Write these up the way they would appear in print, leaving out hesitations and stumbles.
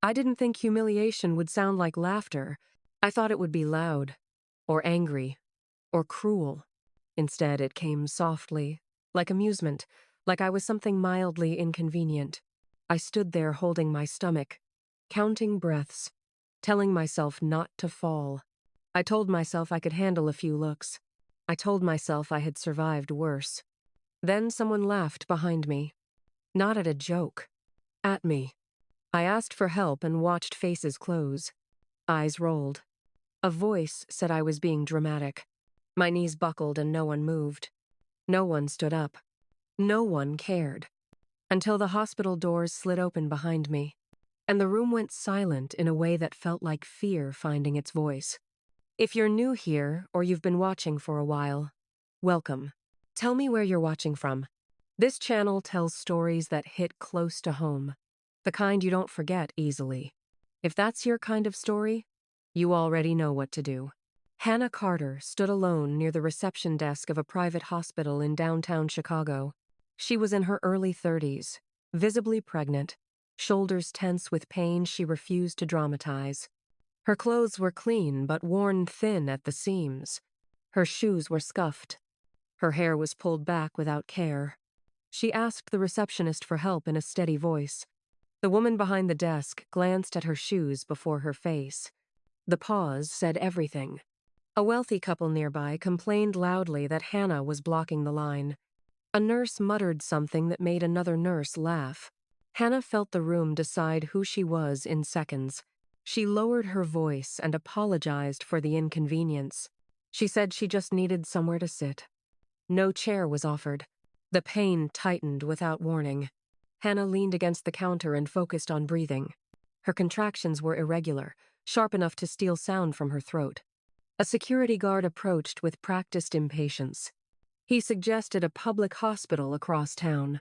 I didn't think humiliation would sound like laughter. I thought it would be loud, or angry, or cruel. Instead, it came softly, like amusement, like I was something mildly inconvenient. I stood there holding my stomach, counting breaths, telling myself not to fall. I told myself I could handle a few looks. I told myself I had survived worse. Then someone laughed behind me. Not at a joke. At me. I asked for help and watched faces close. Eyes rolled. A voice said I was being dramatic. My knees buckled and no one moved. No one stood up. No one cared. Until the hospital doors slid open behind me, and the room went silent in a way that felt like fear finding its voice. If you're new here or you've been watching for a while, welcome. Tell me where you're watching from. This channel tells stories that hit close to home, the kind you don't forget easily. If that's your kind of story, you already know what to do. Hannah Carter stood alone near the reception desk of a private hospital in downtown Chicago. She was in her early 30s, visibly pregnant, shoulders tense with pain she refused to dramatize. Her clothes were clean but worn thin at the seams. Her shoes were scuffed. Her hair was pulled back without care. She asked the receptionist for help in a steady voice. The woman behind the desk glanced at her shoes before her face. The pause said everything. A wealthy couple nearby complained loudly that Hannah was blocking the line. A nurse muttered something that made another nurse laugh. Hannah felt the room decide who she was in seconds. She lowered her voice and apologized for the inconvenience. She said she just needed somewhere to sit. No chair was offered. The pain tightened without warning. Hannah leaned against the counter and focused on breathing. Her contractions were irregular, sharp enough to steal sound from her throat. A security guard approached with practiced impatience. He suggested a public hospital across town.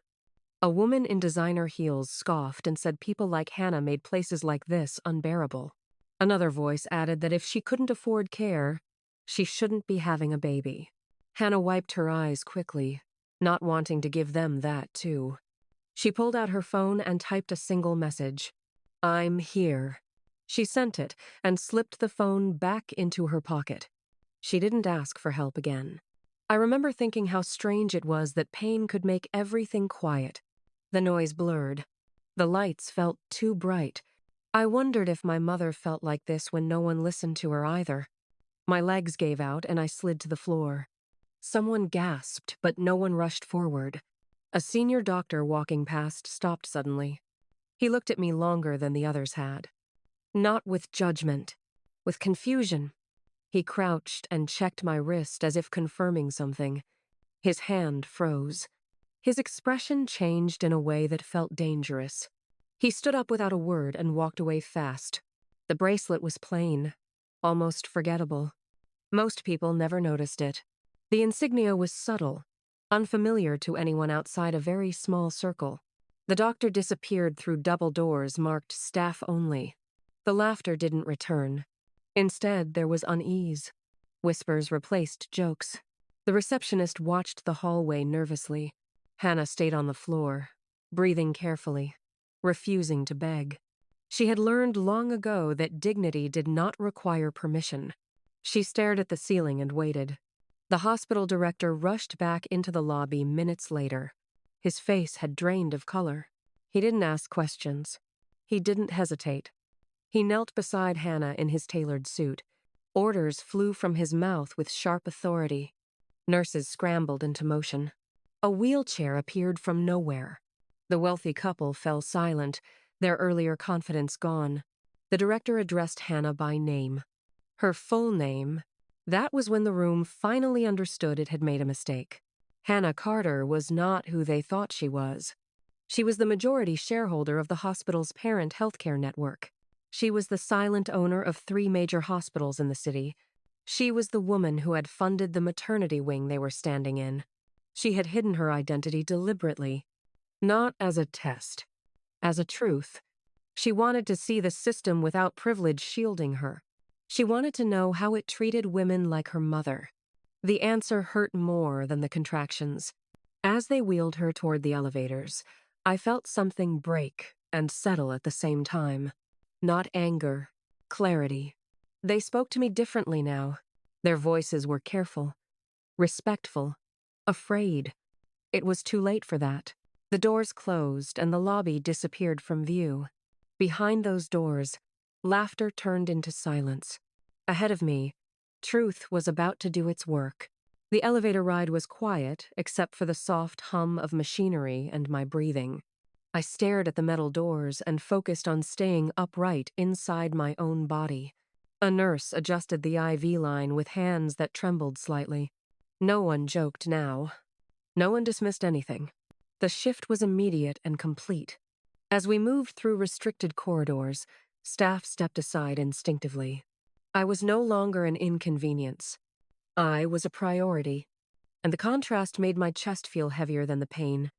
A woman in designer heels scoffed and said people like Hannah made places like this unbearable. Another voice added that if she couldn't afford care, she shouldn't be having a baby. Hannah wiped her eyes quickly, not wanting to give them that, too. She pulled out her phone and typed a single message. "I'm here." She sent it and slipped the phone back into her pocket. She didn't ask for help again. I remember thinking how strange it was that pain could make everything quiet. The noise blurred. The lights felt too bright. I wondered if my mother felt like this when no one listened to her either. My legs gave out and I slid to the floor. Someone gasped, but no one rushed forward. A senior doctor walking past stopped suddenly. He looked at me longer than the others had. Not with judgment, with confusion. He crouched and checked my wrist as if confirming something. His hand froze. His expression changed in a way that felt dangerous. He stood up without a word and walked away fast. The bracelet was plain, almost forgettable. Most people never noticed it. The insignia was subtle, unfamiliar to anyone outside a very small circle. The doctor disappeared through double doors marked staff only. The laughter didn't return. Instead, there was unease. Whispers replaced jokes. The receptionist watched the hallway nervously. Hannah stayed on the floor, breathing carefully, refusing to beg. She had learned long ago that dignity did not require permission. She stared at the ceiling and waited. The hospital director rushed back into the lobby minutes later. His face had drained of color. He didn't ask questions. He didn't hesitate. He knelt beside Hannah in his tailored suit. Orders flew from his mouth with sharp authority. Nurses scrambled into motion. A wheelchair appeared from nowhere. The wealthy couple fell silent, their earlier confidence gone. The director addressed Hannah by name. Her full name. That was when the room finally understood it had made a mistake. Hannah Carter was not who they thought she was. She was the majority shareholder of the hospital's parent healthcare network. She was the silent owner of 3 major hospitals in the city. She was the woman who had funded the maternity wing they were standing in. She had hidden her identity deliberately, not as a test, as a truth. She wanted to see the system without privilege shielding her. She wanted to know how it treated women like her mother. The answer hurt more than the contractions. As they wheeled her toward the elevators, I felt something break and settle at the same time. Not anger, clarity. They spoke to me differently now. Their voices were careful, respectful, afraid. It was too late for that. The doors closed and the lobby disappeared from view. Behind those doors, laughter turned into silence. Ahead of me, truth was about to do its work. The elevator ride was quiet, except for the soft hum of machinery and my breathing. I stared at the metal doors and focused on staying upright inside my own body. A nurse adjusted the IV line with hands that trembled slightly. No one joked now. No one dismissed anything. The shift was immediate and complete. As we moved through restricted corridors, staff stepped aside instinctively. I was no longer an inconvenience. I was a priority, and the contrast made my chest feel heavier than the pain.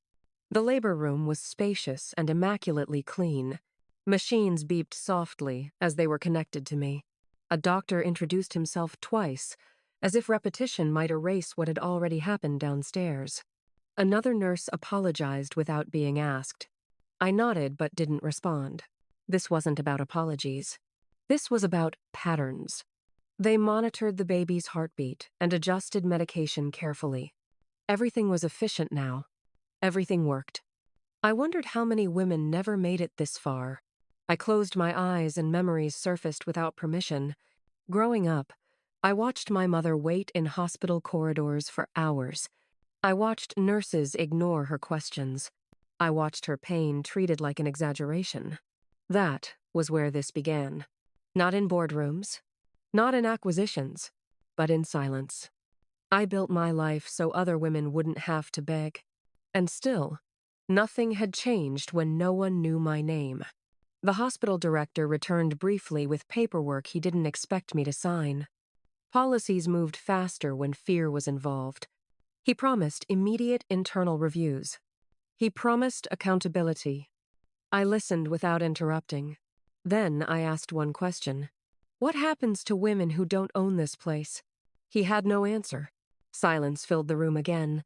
The labor room was spacious and immaculately clean. Machines beeped softly as they were connected to me. A doctor introduced himself twice, as if repetition might erase what had already happened downstairs. Another nurse apologized without being asked. I nodded but didn't respond. This wasn't about apologies. This was about patterns. They monitored the baby's heartbeat and adjusted medication carefully. Everything was efficient now. Everything worked. I wondered how many women never made it this far. I closed my eyes and memories surfaced without permission. Growing up, I watched my mother wait in hospital corridors for hours. I watched nurses ignore her questions. I watched her pain treated like an exaggeration. That was where this began. Not in boardrooms, not in acquisitions, but in silence. I built my life so other women wouldn't have to beg. And still, nothing had changed when no one knew my name. The hospital director returned briefly with paperwork he didn't expect me to sign. Policies moved faster when fear was involved. He promised immediate internal reviews. He promised accountability. I listened without interrupting. Then I asked one question. What happens to women who don't own this place? He had no answer. Silence filled the room again,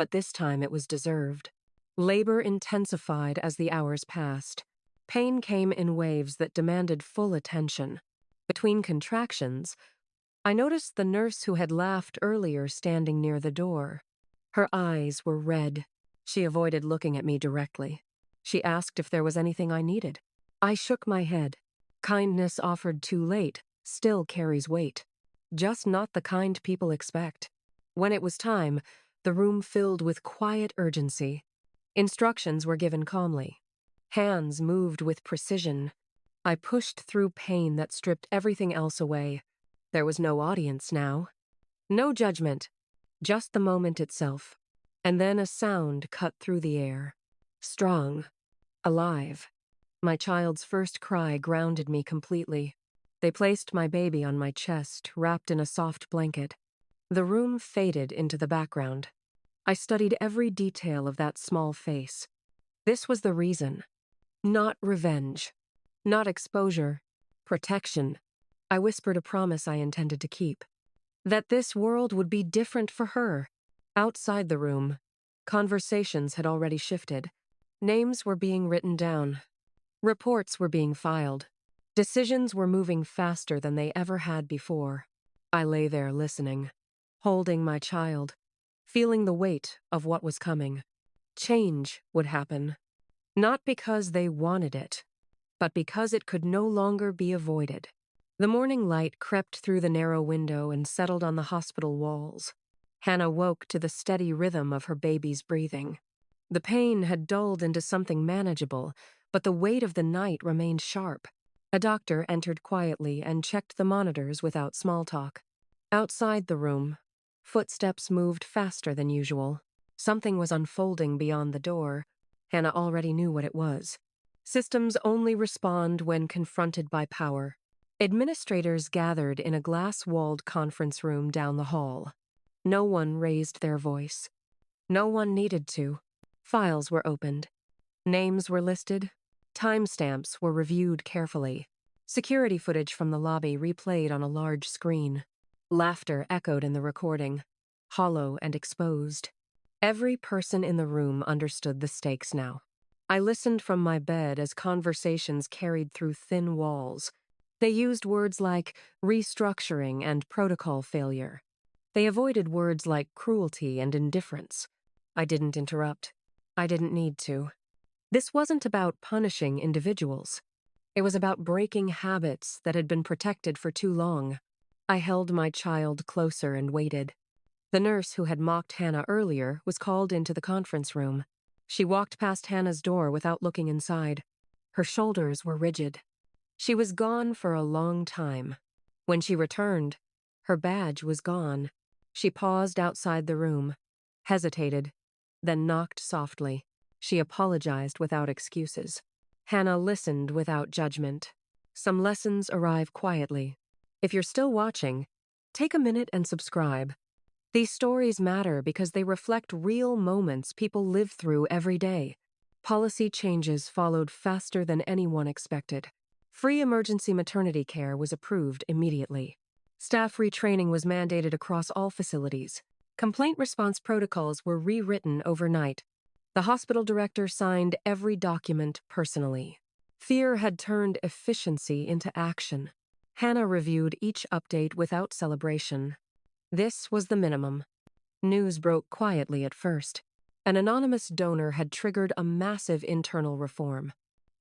but this time it was deserved. Labor intensified as the hours passed. Pain came in waves that demanded full attention. Between contractions, I noticed the nurse who had laughed earlier standing near the door. Her eyes were red. She avoided looking at me directly. She asked if there was anything I needed. I shook my head. Kindness offered too late still carries weight. Just not the kind people expect. When it was time, the room filled with quiet urgency. Instructions were given calmly. Hands moved with precision. I pushed through pain that stripped everything else away. There was no audience now. No judgment. Just the moment itself. And then a sound cut through the air. Strong. Alive. My child's first cry grounded me completely. They placed my baby on my chest, wrapped in a soft blanket. The room faded into the background. I studied every detail of that small face. This was the reason. Not revenge. Not exposure. Protection. I whispered a promise I intended to keep. That this world would be different for her. Outside the room, conversations had already shifted. Names were being written down. Reports were being filed. Decisions were moving faster than they ever had before. I lay there listening, holding my child, feeling the weight of what was coming. Change would happen. Not because they wanted it, but because it could no longer be avoided. The morning light crept through the narrow window and settled on the hospital walls. Hannah woke to the steady rhythm of her baby's breathing. The pain had dulled into something manageable, but the weight of the night remained sharp. A doctor entered quietly and checked the monitors without small talk. Outside the room, footsteps moved faster than usual. Something was unfolding beyond the door. Hannah already knew what it was. Systems only respond when confronted by power. Administrators gathered in a glass-walled conference room down the hall. No one raised their voice. No one needed to. Files were opened. Names were listed. Timestamps were reviewed carefully. Security footage from the lobby replayed on a large screen. Laughter echoed in the recording, hollow and exposed. Every person in the room understood the stakes now. I listened from my bed as conversations carried through thin walls. They used words like restructuring and protocol failure. They avoided words like cruelty and indifference. I didn't interrupt. I didn't need to. This wasn't about punishing individuals. It was about breaking habits that had been protected for too long. I held my child closer and waited. The nurse who had mocked Hannah earlier was called into the conference room. She walked past Hannah's door without looking inside. Her shoulders were rigid. She was gone for a long time. When she returned, her badge was gone. She paused outside the room, hesitated, then knocked softly. She apologized without excuses. Hannah listened without judgment. Some lessons arrive quietly. If you're still watching, take a minute and subscribe. These stories matter because they reflect real moments people live through every day. Policy changes followed faster than anyone expected. Free emergency maternity care was approved immediately. Staff retraining was mandated across all facilities. Complaint response protocols were rewritten overnight. The hospital director signed every document personally. Fear had turned efficiency into action. Hannah reviewed each update without celebration. This was the minimum. News broke quietly at first. An anonymous donor had triggered a massive internal reform.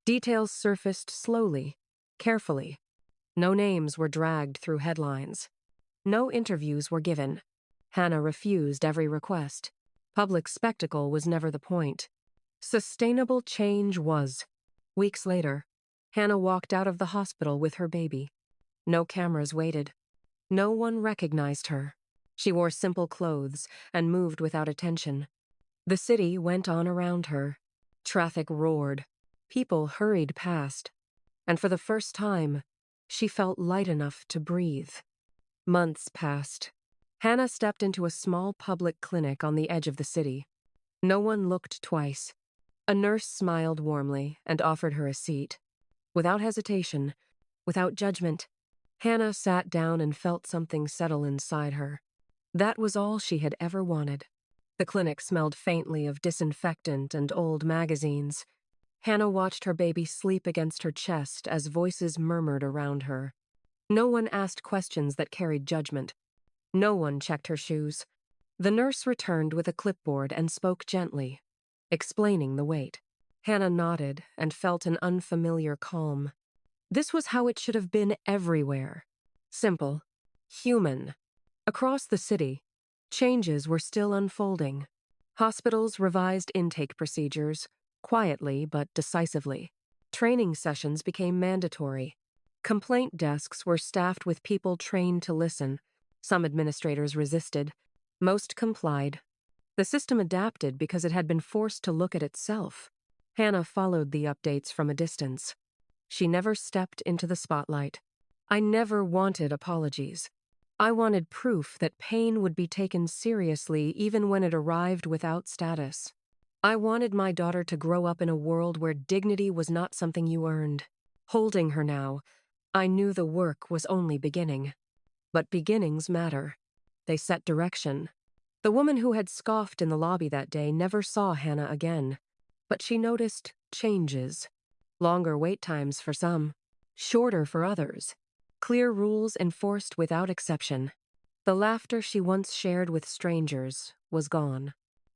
Details surfaced slowly, carefully. No names were dragged through headlines. No interviews were given. Hannah refused every request. Public spectacle was never the point. Sustainable change was. Weeks later, Hannah walked out of the hospital with her baby. No cameras waited. No one recognized her. She wore simple clothes and moved without attention. The city went on around her. Traffic roared. People hurried past. And for the first time, she felt light enough to breathe. Months passed. Hannah stepped into a small public clinic on the edge of the city. No one looked twice. A nurse smiled warmly and offered her a seat. Without hesitation, without judgment, Hannah sat down and felt something settle inside her. That was all she had ever wanted. The clinic smelled faintly of disinfectant and old magazines. Hannah watched her baby sleep against her chest as voices murmured around her. No one asked questions that carried judgment. No one checked her shoes. The nurse returned with a clipboard and spoke gently, explaining the wait. Hannah nodded and felt an unfamiliar calm. This was how it should have been everywhere. Simple. Human. Across the city, changes were still unfolding. Hospitals revised intake procedures, quietly but decisively. Training sessions became mandatory. Complaint desks were staffed with people trained to listen. Some administrators resisted. Most complied. The system adapted because it had been forced to look at itself. Hannah followed the updates from a distance. She never stepped into the spotlight. I never wanted apologies. I wanted proof that pain would be taken seriously even when it arrived without status. I wanted my daughter to grow up in a world where dignity was not something you earned. Holding her now, I knew the work was only beginning. But beginnings matter. They set direction. The woman who had scoffed in the lobby that day never saw Hannah again. But she noticed changes. Longer wait times for some, shorter for others. Clear rules enforced without exception. The laughter she once shared with strangers was gone,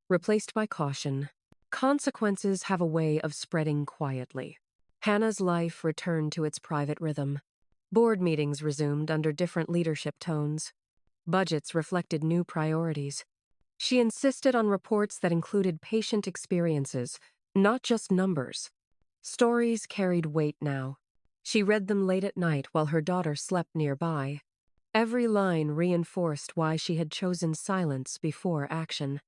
replaced by caution. Consequences have a way of spreading quietly. Hannah's life returned to its private rhythm. Board meetings resumed under different leadership tones. Budgets reflected new priorities. She insisted on reports that included patient experiences, not just numbers. Stories carried weight now. She read them late at night while her daughter slept nearby. Every line reinforced why she had chosen silence before action.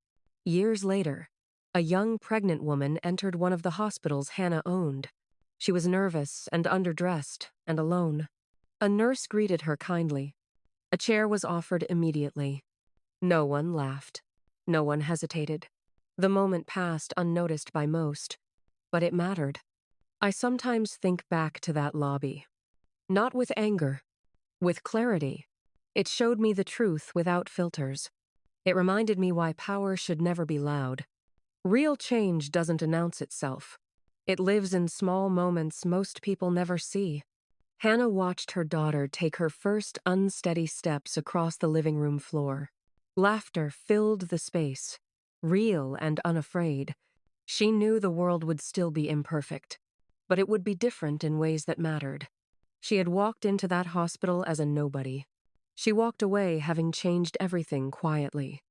Years later, a young pregnant woman entered one of the hospitals Hannah owned. She was nervous and underdressed and alone. A nurse greeted her kindly. A chair was offered immediately. No one laughed. No one hesitated. The moment passed unnoticed by most, but it mattered. I sometimes think back to that lobby. Not with anger, with clarity. It showed me the truth without filters. It reminded me why power should never be loud. Real change doesn't announce itself. It lives in small moments most people never see. Hannah watched her daughter take her first unsteady steps across the living room floor. Laughter filled the space, real and unafraid. She knew the world would still be imperfect, but it would be different in ways that mattered. She had walked into that hospital as a nobody. She walked away having changed everything quietly.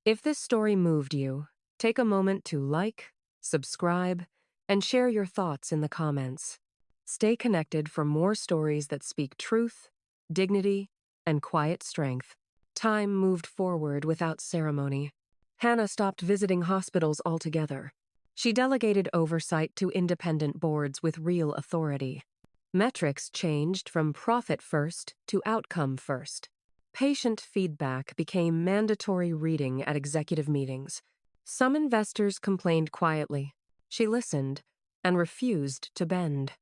If this story moved you, take a moment to like, subscribe, and share your thoughts in the comments. Stay connected for more stories that speak truth, dignity, and quiet strength. Time moved forward without ceremony. Hannah stopped visiting hospitals altogether. She delegated oversight to independent boards with real authority. Metrics changed from profit first to outcome first. Patient feedback became mandatory reading at executive meetings. Some investors complained quietly. She listened and refused to bend.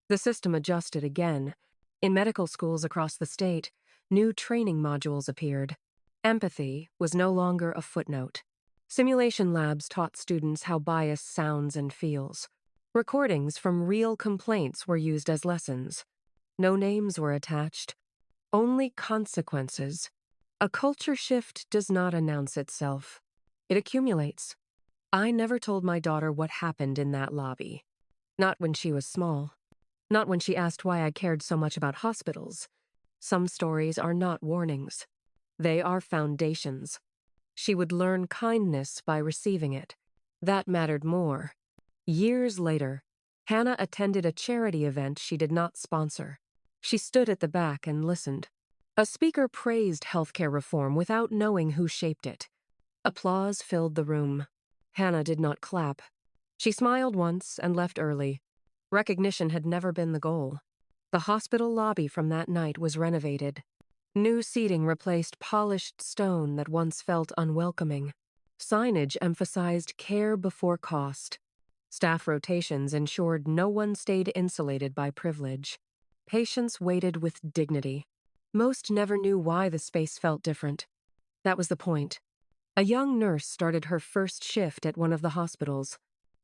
The system adjusted again. In medical schools across the state, new training modules appeared. Empathy was no longer a footnote. Simulation labs taught students how bias sounds and feels. Recordings from real complaints were used as lessons. No names were attached, only consequences. A culture shift does not announce itself. It accumulates. I never told my daughter what happened in that lobby. Not when she was small. Not when she asked why I cared so much about hospitals. Some stories are not warnings. They are foundations. She would learn kindness by receiving it. That mattered more. Years later, Hannah attended a charity event she did not sponsor. She stood at the back and listened. A speaker praised healthcare reform without knowing who shaped it. Applause filled the room. Hannah did not clap. She smiled once and left early. Recognition had never been the goal. The hospital lobby from that night was renovated. New seating replaced polished stone that once felt unwelcoming. Signage emphasized care before cost. Staff rotations ensured no one stayed insulated by privilege. Patients waited with dignity. Most never knew why the space felt different. That was the point. A young nurse started her first shift at one of the hospitals.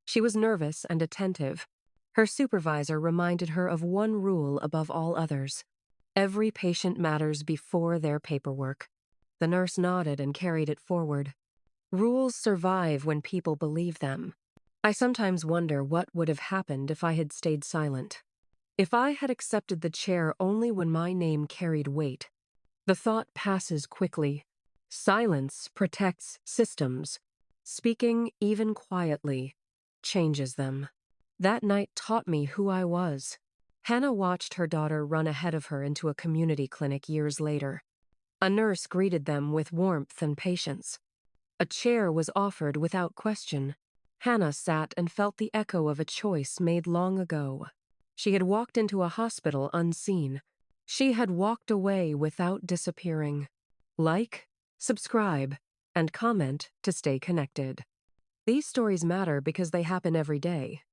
She was nervous and attentive. Her supervisor reminded her of one rule above all others. Every patient matters before their paperwork. The nurse nodded and carried it forward. Rules survive when people believe them. I sometimes wonder what would have happened if I had stayed silent. If I had accepted the chair only when my name carried weight. The thought passes quickly. Silence protects systems. Speaking, even quietly, changes them. That night taught me who I was. Hannah watched her daughter run ahead of her into a community clinic years later. A nurse greeted them with warmth and patience. A chair was offered without question. Hannah sat and felt the echo of a choice made long ago. She had walked into a hospital unseen. She had walked away without disappearing. Like, subscribe, and comment to stay connected. These stories matter because they happen every day.